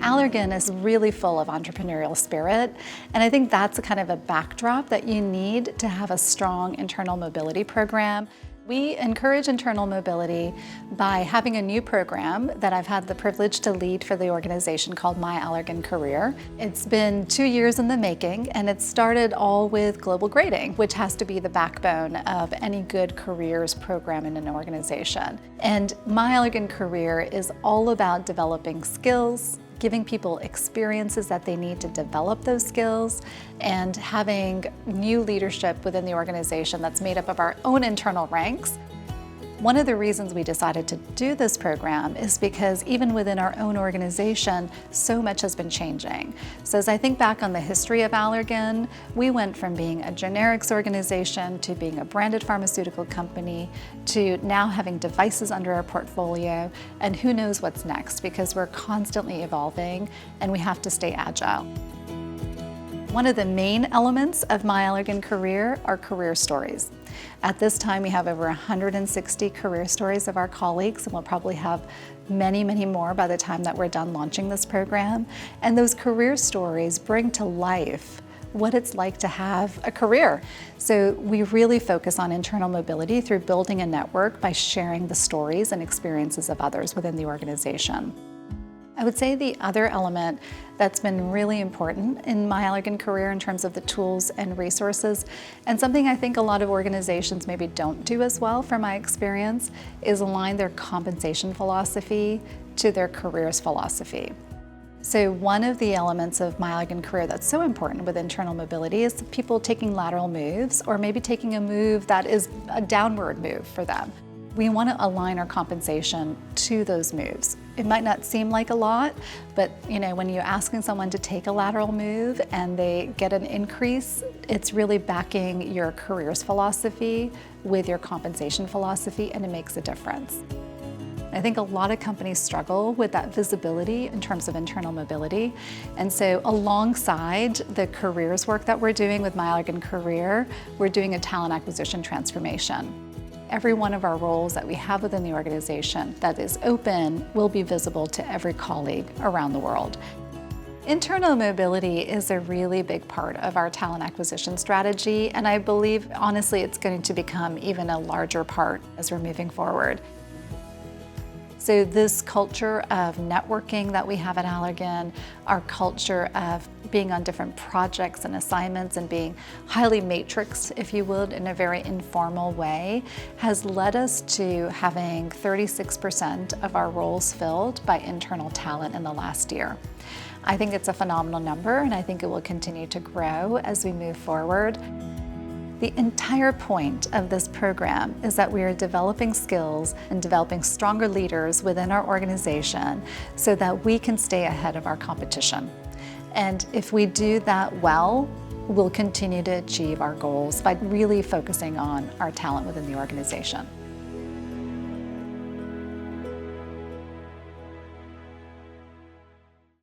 Allergan is really full of entrepreneurial spirit, and I think that's a kind of a backdrop that you need to have a strong internal mobility program. We encourage internal mobility by having a new program that I've had the privilege to lead for the organization called My Allergan Career. It's been 2 years in the making, and it started all with global grading, which has to be the backbone of any good careers program in an organization. And My Allergan Career is all about developing skills, giving people experiences that they need to develop those skills, and having new leadership within the organization that's made up of our own internal ranks. One of the reasons we decided to do this program is because even within our own organization, so much has been changing. So as I think back on the history of Allergan, we went from being a generics organization to being a branded pharmaceutical company to now having devices under our portfolio, and who knows what's next, because we're constantly evolving and we have to stay agile. One of the main elements of My Allergan Career are career stories. At this time, we have over 160 career stories of our colleagues, and we'll probably have many, many more by the time that we're done launching this program. And those career stories bring to life what it's like to have a career. So we really focus on internal mobility through building a network by sharing the stories and experiences of others within the organization. I would say the other element that's been really important in My Allergan Career in terms of the tools and resources, and something I think a lot of organizations maybe don't do as well from my experience, is align their compensation philosophy to their careers philosophy. So one of the elements of My Allergan Career that's so important with internal mobility is people taking lateral moves, or maybe taking a move that is a downward move for them. We want to align our compensation to those moves. It might not seem like a lot, but when you're asking someone to take a lateral move and they get an increase, it's really backing your careers philosophy with your compensation philosophy, and it makes a difference. I think a lot of companies struggle with that visibility in terms of internal mobility. And so alongside the careers work that we're doing with My Allergan Career, we're doing a talent acquisition transformation. Every one of our roles that we have within the organization that is open will be visible to every colleague around the world. Internal mobility is a really big part of our talent acquisition strategy, and I believe, honestly, it's going to become even a larger part as we're moving forward. So this culture of networking that we have at Allergan, our culture of being on different projects and assignments and being highly matrixed, if you would, in a very informal way, has led us to having 36% of our roles filled by internal talent in the last year. I think it's a phenomenal number, and I think it will continue to grow as we move forward. The entire point of this program is that we are developing skills and developing stronger leaders within our organization so that we can stay ahead of our competition. And if we do that well, we'll continue to achieve our goals by really focusing on our talent within the organization.